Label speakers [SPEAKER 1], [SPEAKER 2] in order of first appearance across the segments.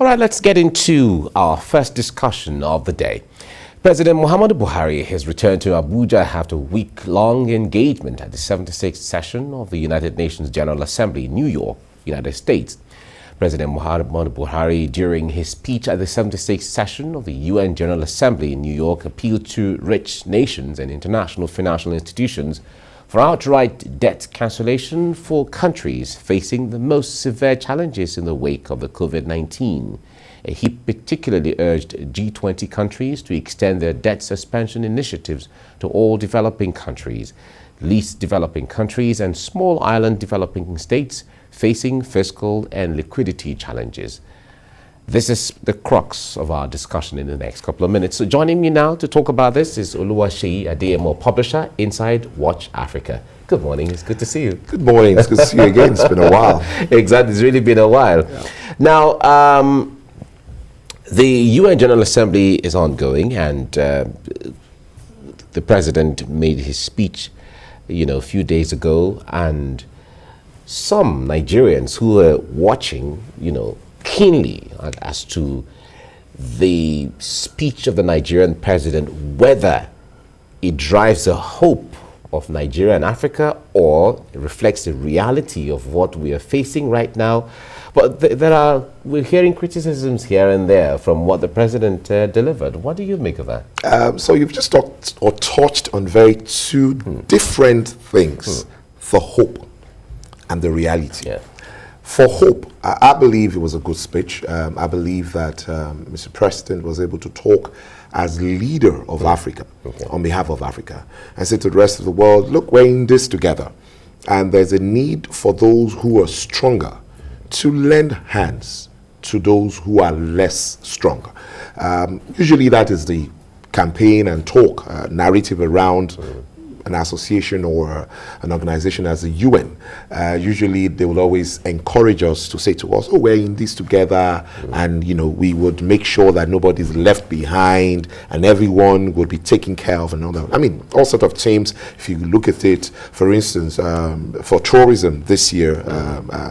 [SPEAKER 1] All right, let's get into our first discussion of the day. President Muhammadu Buhari has returned to Abuja after a week-long engagement at the 76th session of the United Nations General Assembly in New York, United States. President Muhammadu Buhari, during his speech at the 76th session of the UN General Assembly in New York, appealed to rich nations and international financial institutions for outright debt cancellation for countries facing the most severe challenges in the wake of the COVID-19. He particularly urged G20 countries to extend their debt suspension initiatives to all developing countries, least developing countries, and small island developing states facing fiscal and liquidity challenges. This is the crux of our discussion in the next couple of minutes. So joining me now to talk about this is Oluwaseyi Adeyemo, publisher, Inside Watch Africa. Good morning. It's good to see you.
[SPEAKER 2] Good morning. It's good to see you again. It's been a while.
[SPEAKER 1] Exactly. It's really been a while. Yeah. Now, the UN General Assembly is ongoing, and the president made his speech, a few days ago, and some Nigerians who were watching, keenly as to the speech of the Nigerian president, whether it drives a hope of Nigeria and Africa or it reflects the reality of what we are facing right now. But we're hearing criticisms here and there from what the president delivered. What do you make of that?
[SPEAKER 2] So you've just talked or touched on two different things, the hope and the reality. Yeah. For hope, I believe it was a good speech. I believe that Mr. President was able to talk as leader of Africa, on behalf of Africa, and say to the rest of the world, look, we're in this together. And there's a need for those who are stronger to lend hands to those who are less strong. Usually that is the campaign and talk narrative around an association or an organization as the UN. Usually they will always encourage us to say to us, oh, we're in this together, and we would make sure that nobody's left behind and everyone would be taken care of and all that. I mean, all sorts of themes. If you look at it, for instance, for tourism this year,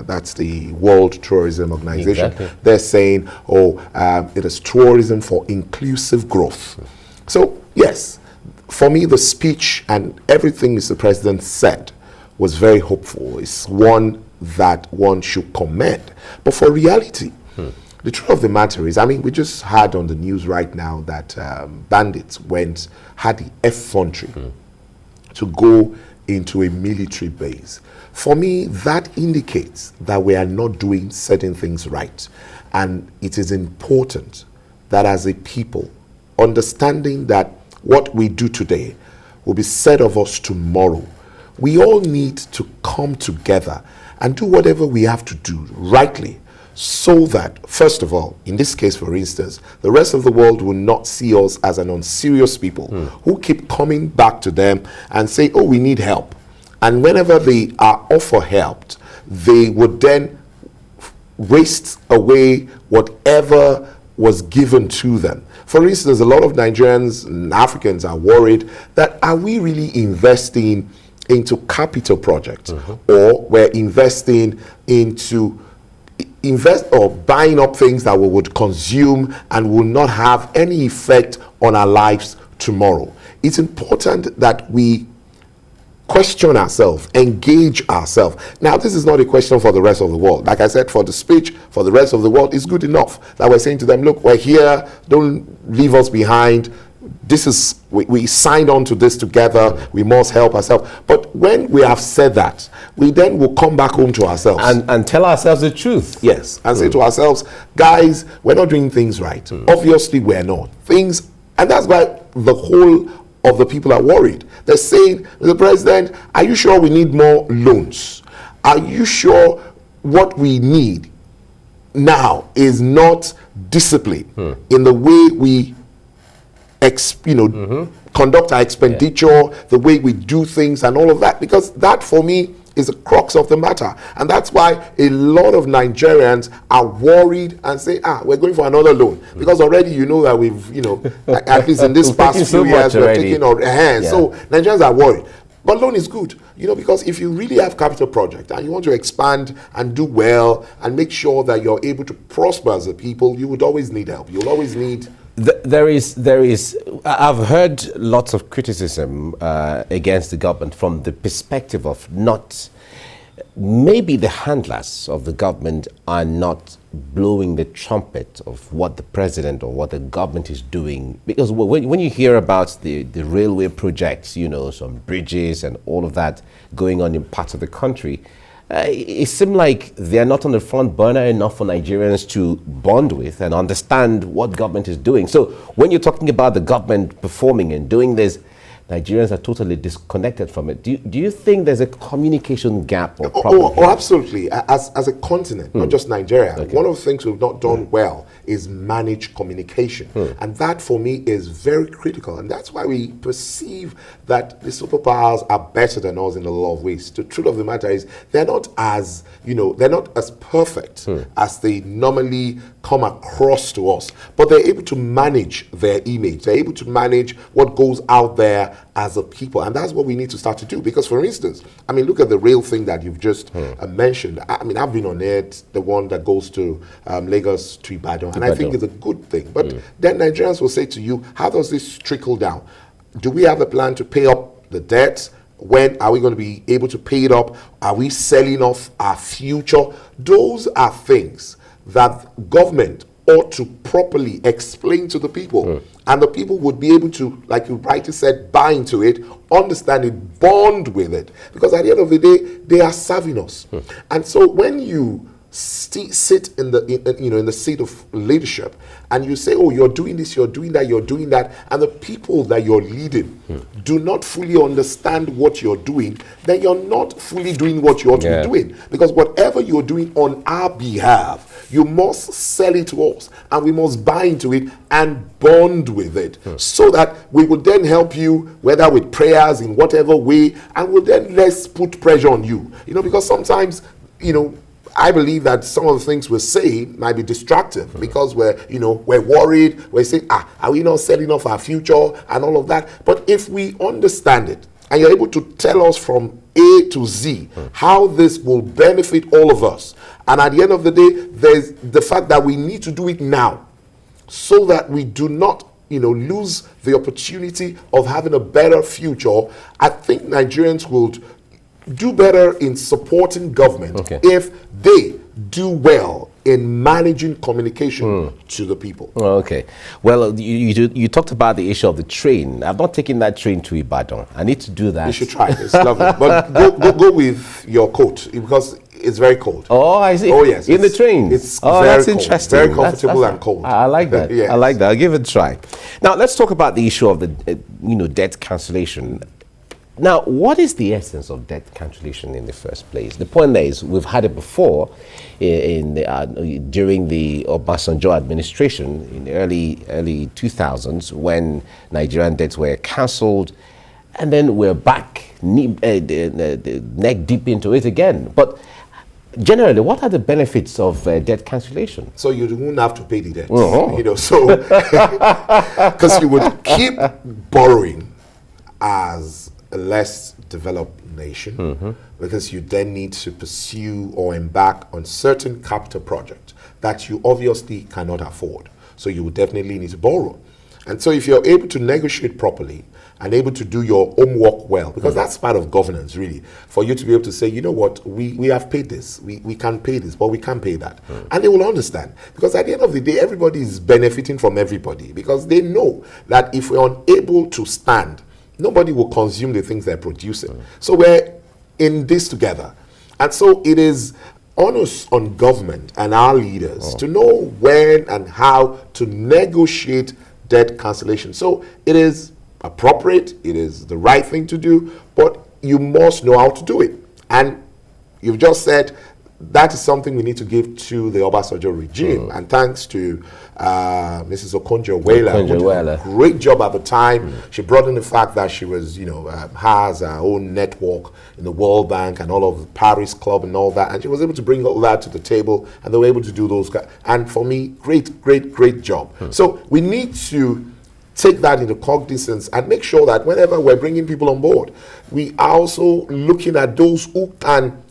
[SPEAKER 2] that's the World Tourism Organization. Exactly. They're saying, it is tourism for inclusive growth. So, yes, for me, the speech and everything Mr. President said was very hopeful. It's one that one should commend. But for reality, the truth of the matter is, we just had on the news right now that bandits had the effrontery to go into a military base. For me, that indicates that we are not doing certain things right. And it is important that as a people, understanding that what we do today will be said of us tomorrow. We all need to come together and do whatever we have to do rightly so that, first of all, in this case, for instance, the rest of the world will not see us as an unserious people who keep coming back to them and say, oh, we need help. And whenever they are offered help, they would then waste away whatever was given to them. For instance, a lot of Nigerians and Africans are worried that are we really investing into capital projects or we're investing into buying up things that we would consume and will not have any effect on our lives tomorrow. It's important that we question ourselves, engage ourselves. Now, this is not a question for the rest of the world. Like I said, for the speech, for the rest of the world, it's good enough that we're saying to them, look, we're here, don't leave us behind. We signed on to this together, we must help ourselves. But when we have said that, we then will come back home to ourselves.
[SPEAKER 1] And tell ourselves the truth.
[SPEAKER 2] Yes, and say to ourselves, guys, we're not doing things right. Obviously, we're not. And that's why the whole of the people are worried. They're saying, Mr. President, are you sure we need more loans? Are you sure what we need now is not discipline in the way we conduct our expenditure, the way we do things and all of that? Because that, for me, is the crux of the matter. And that's why a lot of Nigerians are worried and say, we're going for another loan. Because already you know that we've, at least in this past few years, we're taking our hands. Yeah. So Nigerians are worried. But loan is good, because if you really have capital project and you want to expand and do well and make sure that you're able to prosper as a people, you would always need help. You'll always need...
[SPEAKER 1] There is. I've heard lots of criticism against the government from the perspective of not... Maybe the handlers of the government are not blowing the trumpet of what the president or what the government is doing. Because when you hear about the railway projects, some bridges and all of that going on in parts of the country, it seems like they're not on the front burner enough for Nigerians to bond with and understand what government is doing. So when you're talking about the government performing and doing this, Nigerians are totally disconnected from it. Do you think there's a communication gap or problem?
[SPEAKER 2] Oh, absolutely. As a continent, not just Nigeria, one of the things we've not done well is manage communication. And that, for me, is very critical. And that's why we perceive that the superpowers are better than us in a lot of ways. The truth of the matter is they're not as, they're not as perfect as they normally come across to us. But they're able to manage their image. They're able to manage what goes out there as a people, and that's what we need to start to do. Because, for instance, look at the rail thing that you've just mentioned. I've been on it, the one that goes to Lagos to Ibadan, and I think it's a good thing. But then Nigerians will say to you, how does this trickle down? Do we have a plan to pay up the debt? When are we going to be able to pay it up? Are we selling off our future? Those are things that government ought to properly explain to the people. And the people would be able to, like you rightly said, buy into it, understand it, bond with it. Because at the end of the day, they are serving us. And so when you sit in the seat of leadership and you say, oh, you're doing this, you're doing that, you're doing that, and the people that you're leading do not fully understand what you're doing, then you're not fully doing what you ought to be doing. Because whatever you're doing on our behalf, you must sell it to us, and we must buy into it and bond with it, so that we will then help you, whether with prayers, in whatever way, and we'll then less put pressure on you. Because sometimes, I believe that some of the things we say might be destructive because we're worried. We're saying, are we not selling off our future and all of that? But if we understand it and you're able to tell us from A to Z how this will benefit all of us, and at the end of the day, there's the fact that we need to do it now so that we do not lose the opportunity of having a better future. I think Nigerians will do better in supporting government if they do well in managing communication to the people.
[SPEAKER 1] Okay. Well, you talked about the issue of the train. I've not taken that train to Ibadan. I need to do that.
[SPEAKER 2] You should try it. It's lovely. But go with your coat because it's very cold.
[SPEAKER 1] Oh, I see.
[SPEAKER 2] Oh, yes.
[SPEAKER 1] In the train.
[SPEAKER 2] It's
[SPEAKER 1] that's
[SPEAKER 2] cold.
[SPEAKER 1] interesting.
[SPEAKER 2] Very comfortable and cold.
[SPEAKER 1] I like that.
[SPEAKER 2] Yes.
[SPEAKER 1] I like that. I'll give it a try. Now, let's talk about the issue of the debt cancellation. Now, what is the essence of debt cancellation in the first place? The point there is we've had it before during the Obasanjo administration in the early 2000s when Nigerian debts were cancelled, and then we're back neck deep into it again. But generally, what are the benefits of debt cancellation?
[SPEAKER 2] So you won't have to pay the debt, because you would keep borrowing as a less developed nation, because you then need to pursue or embark on certain capital projects that you obviously cannot afford. So you would definitely need to borrow. And so if you're able to negotiate properly and able to do your homework well, because that's part of governance really, for you to be able to say, you know what, we have paid this, we can pay this, but we can't pay that. And they will understand, because at the end of the day, everybody is benefiting from everybody, because they know that if we're unable to stand, nobody will consume the things they're producing. So we're in this together. And so it is onus on government and our leaders to know when and how to negotiate debt cancellation. So it is appropriate, it is the right thing to do, but you must know how to do it. And you've just said that is something we need to give to the Obasanjo regime. And thanks to Mrs. Okonjo-Iweala, who did a great job at the time. She brought in the fact that she was, has her own network in the World Bank and all of the Paris Club and all that. And she was able to bring all that to the table, and they were able to do those. And for me, great job. So we need to take that into cognizance and make sure that whenever we're bringing people on board, we are also looking at those who can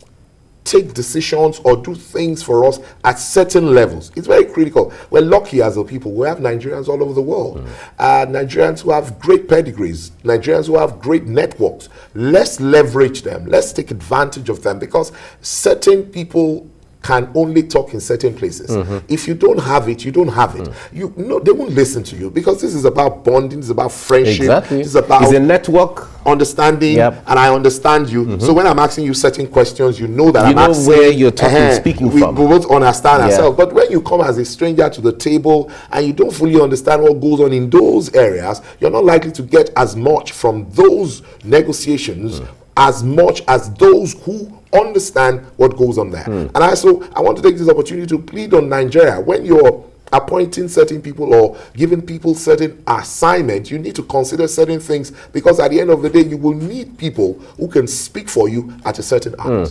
[SPEAKER 2] take decisions or do things for us at certain levels. It's very critical. We're lucky as a people. We have Nigerians all over the world. Nigerians who have great pedigrees, Nigerians who have great networks. Let's leverage them. Let's take advantage of them, because certain people can only talk in certain places. If you don't have it, you don't have it. You know, they won't listen to you, because this is about bonding, it's about friendship,
[SPEAKER 1] Exactly.
[SPEAKER 2] it's about
[SPEAKER 1] It's a network.
[SPEAKER 2] understanding, and I understand you. So when I'm asking you certain questions, you know that
[SPEAKER 1] You
[SPEAKER 2] I'm
[SPEAKER 1] know
[SPEAKER 2] asking
[SPEAKER 1] where you're talking, speaking
[SPEAKER 2] we
[SPEAKER 1] from.
[SPEAKER 2] both understand ourselves. But when you come as a stranger to the table and you don't fully understand what goes on in those areas, you're not likely to get as much from those negotiations as much as those who understand what goes on there. And I want to take this opportunity to plead on Nigeria. When you're appointing certain people or giving people certain assignments, you need to consider certain things, because at the end of the day, you will need people who can speak for you at a certain hour.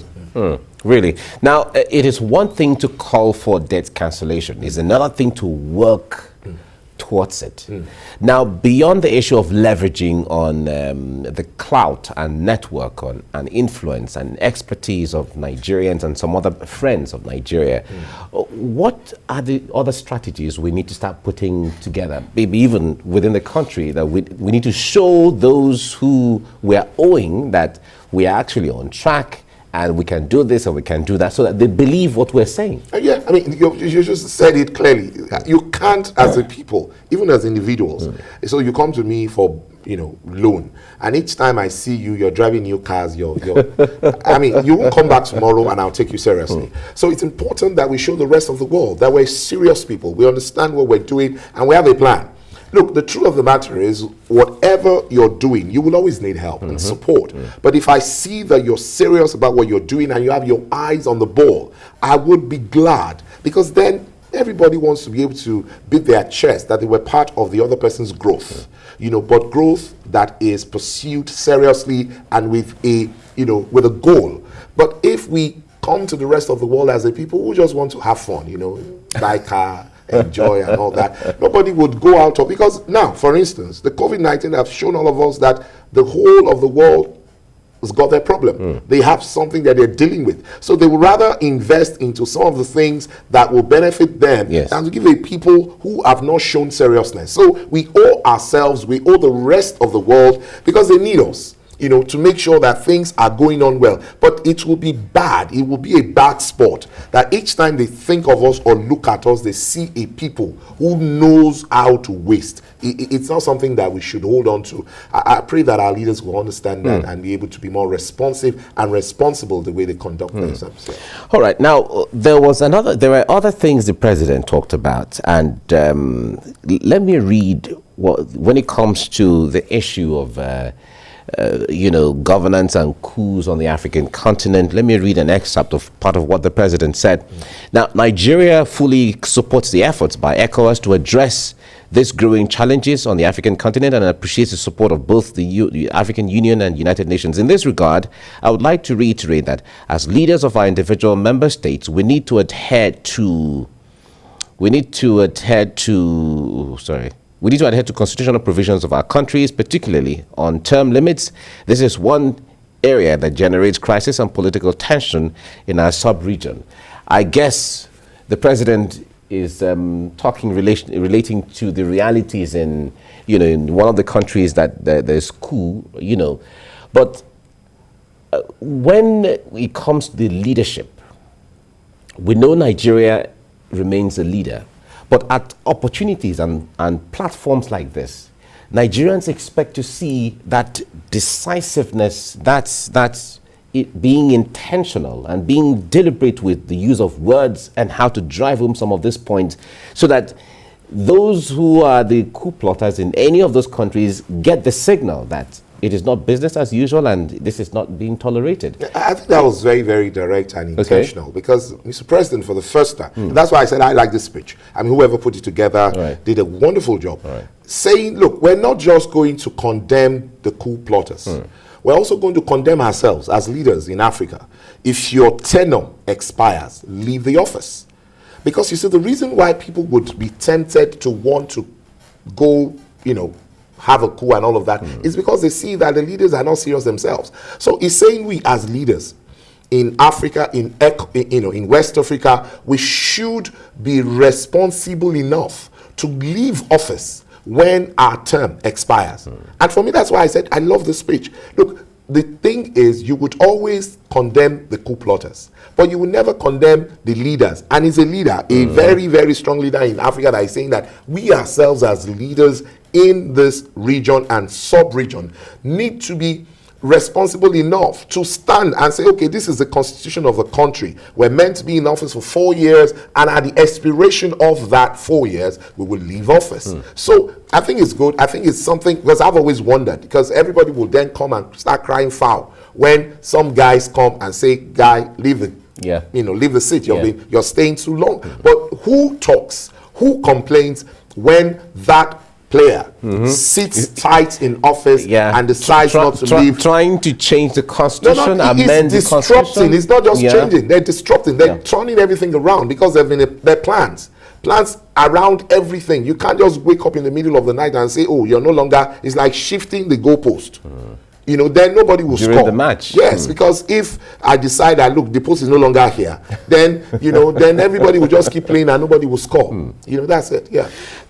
[SPEAKER 1] Really. Now, it is one thing to call for debt cancellation. It's another thing to work towards it. Now, beyond the issue of leveraging on the clout and network and influence and expertise of Nigerians and some other friends of Nigeria, what are the other strategies we need to start putting together, maybe even within the country, that we need to show those who we are owing that we are actually on track, and we can do this and we can do that, so that they believe what we're saying?
[SPEAKER 2] Yeah, I mean, you just said it clearly. You can't, as a people, even as individuals. So you come to me for, loan, and each time I see you, you're driving new cars. I mean, you won't come back tomorrow, and I'll take you seriously. So it's important that we show the rest of the world that we're serious people. We understand what we're doing, and we have a plan. Look, the truth of the matter is, whatever you're doing, you will always need help and support. But if I see that you're serious about what you're doing and you have your eyes on the ball, I would be glad, because then everybody wants to be able to beat their chest that they were part of the other person's growth. But growth that is pursued seriously and with a goal. But if we come to the rest of the world as a people who just want to have fun, buy car, enjoy and all that, nobody would go out of, because now, for instance, the COVID-19 have shown all of us that the whole of the world has got their problem. They have something that they're dealing with, so they would rather invest into some of the things that will benefit them than to give a people who have not shown seriousness. So we owe ourselves, we owe the rest of the world, because they need us, to make sure that things are going on well. But it will be bad. It will be a bad spot that each time they think of us or look at us, they see a people who knows how to waste. It's not something that we should hold on to. I pray that our leaders will understand that and be able to be more responsive and responsible the way they conduct themselves.
[SPEAKER 1] All right. Now, there were other things the president talked about, and let me read when it comes to the issue of governance and coups on the African continent. Let me read an excerpt of part of what the president said. Now, Nigeria fully supports the efforts by ECOWAS to address these growing challenges on the African continent, and appreciates the support of both the African Union and United Nations. In this regard, I would like to reiterate that as leaders of our individual member states, we need to adhere to constitutional provisions of our countries, particularly on term limits. This is one area that generates crisis and political tension in our sub-region. I guess the president is relating to the realities in one of the countries that there's coup, But when it comes to the leadership, we know Nigeria remains a leader. But at opportunities and platforms like this, Nigerians expect to see that decisiveness, that's it being intentional and being deliberate with the use of words and how to drive home some of these points, so that those who are the coup plotters in any of those countries get the signal that it is not business as usual and this is not being tolerated.
[SPEAKER 2] I think that was very, very direct and intentional, because Mr. President, for the first time, and that's why I said I like this speech. I mean, whoever put it together did a wonderful job. Saying, look, we're not just going to condemn the coup plotters. We're also going to condemn ourselves as leaders in Africa. If your tenure expires, leave the office. Because you see, the reason why people would be tempted to want to go, have a coup and all of that, is because they see that the leaders are not serious themselves. So he's saying we as leaders in Africa, in West Africa, we should be responsible enough to leave office when our term expires. And for me, that's why I said I love this speech. Look, the thing is, you would always condemn the coup plotters, but you will never condemn the leaders. And he's a leader, a very, very strong leader in Africa that is saying that we ourselves as leaders in this region and sub-region need to be responsible enough to stand and say, okay, this is the constitution of the country. We're meant to be in office for 4 years, and at the expiration of that 4 years, we will leave office. So I think it's good. I think it's something, because I've always wondered, because everybody will then come and start crying foul when some guys come and say, guy, leave the leave the seat. You're staying too long. But who talks? Who complains when that player sits tight in office and decides not to leave?
[SPEAKER 1] Trying to change the constitution, amend the constitution.
[SPEAKER 2] It's not just changing. They're disrupting. They're turning everything around because their plans around everything. You can't just wake up in the middle of the night and say, oh, you're no longer. It's like shifting the goalpost. Then nobody will
[SPEAKER 1] during
[SPEAKER 2] score.
[SPEAKER 1] The match.
[SPEAKER 2] Yes, because if I decide that, look, the post is no longer here, then, then everybody will just keep playing and nobody will score. That's it,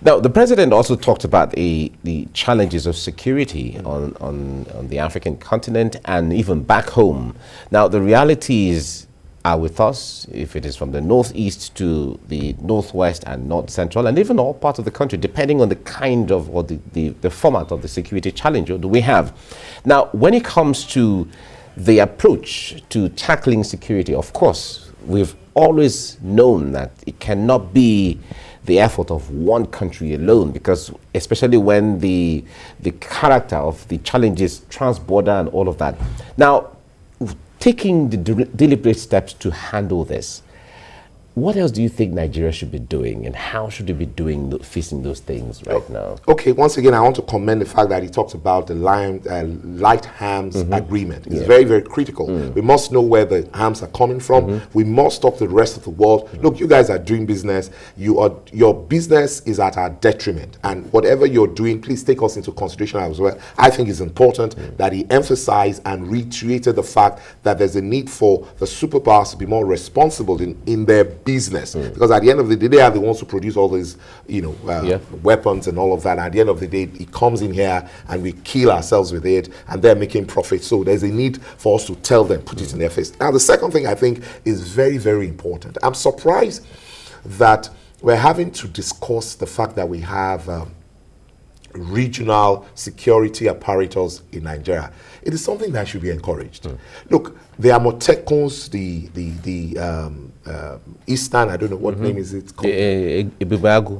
[SPEAKER 1] Now, the president also talked about the challenges of security on the African continent and even back home. Now, the realities are with us, if it is from the northeast to the northwest and north central, and even all parts of the country, depending on the kind of, or the format of the security challenge that we have. Now, when it comes to the approach to tackling security, of course, we've always known that it cannot be the effort of one country alone, because especially when the character of the challenges trans-border and all of that. Now, taking the deliberate steps to handle this, what else do you think Nigeria should be doing, and how should it be facing those things right now?
[SPEAKER 2] Okay, once again, I want to commend the fact that he talks about the light arms agreement. It's very, very critical. We must know where the arms are coming from. We must stop the rest of the world. Look, you guys are doing business. Your business is at our detriment, and whatever you're doing, please take us into consideration as well. I think it's important that he emphasized and reiterated the fact that there's a need for the superpowers to be more responsible in their business, because at the end of the day, they are the ones who produce all these, weapons and all of that. At the end of the day, it comes in here and we kill ourselves with it, and they're making profit. So there's a need for us to tell them, put it in their face. Now, the second thing I think is very, very important. I'm surprised that we're having to discuss the fact that we have regional security apparatus in Nigeria. It is something that should be encouraged. Look, the Amotekons, the Eastern, I don't know what name is it called? Ebubiago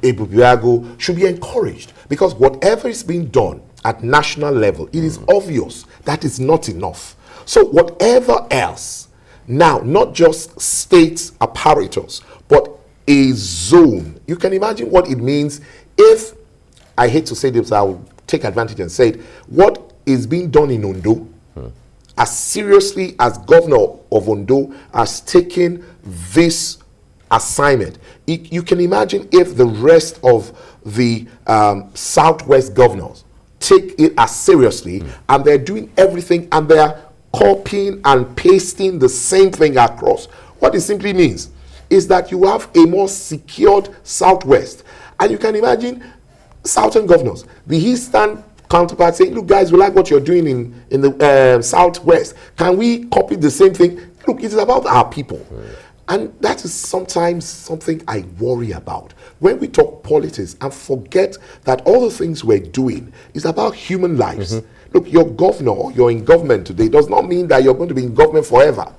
[SPEAKER 2] should be encouraged, because whatever is being done at national level, it is obvious that is not enough. So whatever else, now, not just state apparatus, but a zone. You can imagine what it means if, I hate to say this, I'll take advantage and say it, what is being done in Ondo, as seriously as governor of Ondo has taken this assignment, you can imagine if the rest of the Southwest governors take it as seriously, and they're doing everything and they're copying and pasting the same thing across. What it simply means is that you have a more secured Southwest, and you can imagine Southern governors, the Eastern counterpart, saying, look, guys, we like what you're doing in the Southwest. Can we copy the same thing? Look, it's about our people. And that is sometimes something I worry about when we talk politics and forget that all the things we're doing is about human lives. Look, you're governor or you're in government today does not mean that you're going to be in government forever.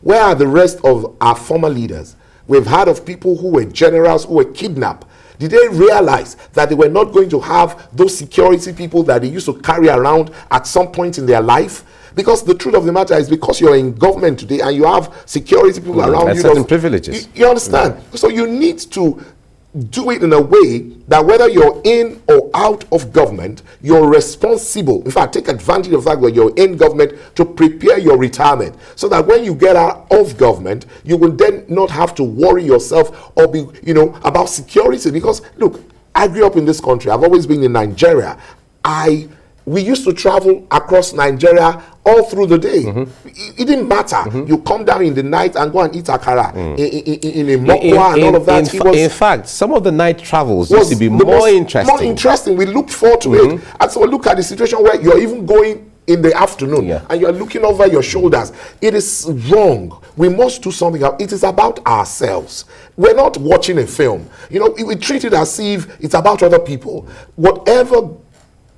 [SPEAKER 2] Where are the rest of our former leaders? We've heard of people who were generals who were kidnapped. Did they realize that they were not going to have those security people that they used to carry around at some point in their life? Because the truth of the matter is, because you're in government today and you have security people around you,
[SPEAKER 1] certain privileges.
[SPEAKER 2] You understand? So you need to do it in a way that whether you're in or out of government, you're responsible. In fact, take advantage of the fact that you're in government to prepare your retirement, so that when you get out of government, you will then not have to worry yourself or be, about security. Because look, I grew up in this country. I've always been in Nigeria. We used to travel across Nigeria all through the day. It didn't matter. You come down in the night and go and eat akara in a mokwa and all of that.
[SPEAKER 1] In fact, some of the night travels used to be more interesting.
[SPEAKER 2] More interesting. We looked forward to it. And so look at the situation where you're even going in the afternoon and you're looking over your shoulders. It is wrong. We must do something. It is about ourselves. We're not watching a film. You know, we treat it as if it's about other people. Whatever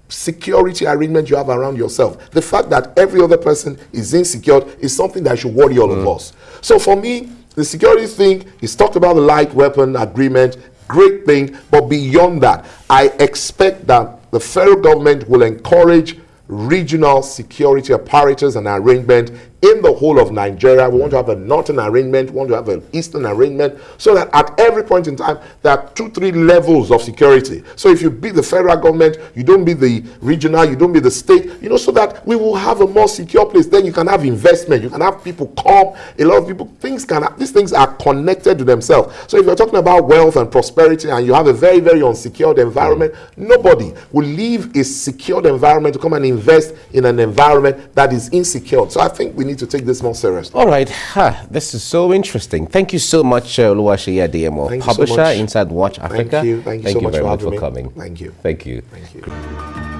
[SPEAKER 2] security arrangement you have around yourself, the fact that every other person is insecure is something that should worry all of us. So for me, the security thing is talked about the light weapon agreement, great thing, but beyond that, I expect that the federal government will encourage regional security apparatus and arrangement in the whole of Nigeria. We want to have a northern arrangement, we want to have an eastern arrangement, so that at every point in time, there are 2-3 levels of security. So if you beat the federal government, you don't beat the regional, you don't beat the state, you know, so that we will have a more secure place. Then you can have investment, you can have people come, a lot of people, these things are connected to themselves. So if you're talking about wealth and prosperity and you have a very, very unsecured environment, nobody will leave a secured environment to come and invest in an environment that is insecure. So I think we need to take this more seriously.
[SPEAKER 1] All right. This is so interesting. Thank you so much, Oluwaseyi Adeyemo, publisher, Inside Watch Africa.
[SPEAKER 2] Thank you. Thank you so much
[SPEAKER 1] very
[SPEAKER 2] for
[SPEAKER 1] much
[SPEAKER 2] having
[SPEAKER 1] for
[SPEAKER 2] me.
[SPEAKER 1] coming.
[SPEAKER 2] Thank you.
[SPEAKER 1] Thank you.
[SPEAKER 2] Thank you.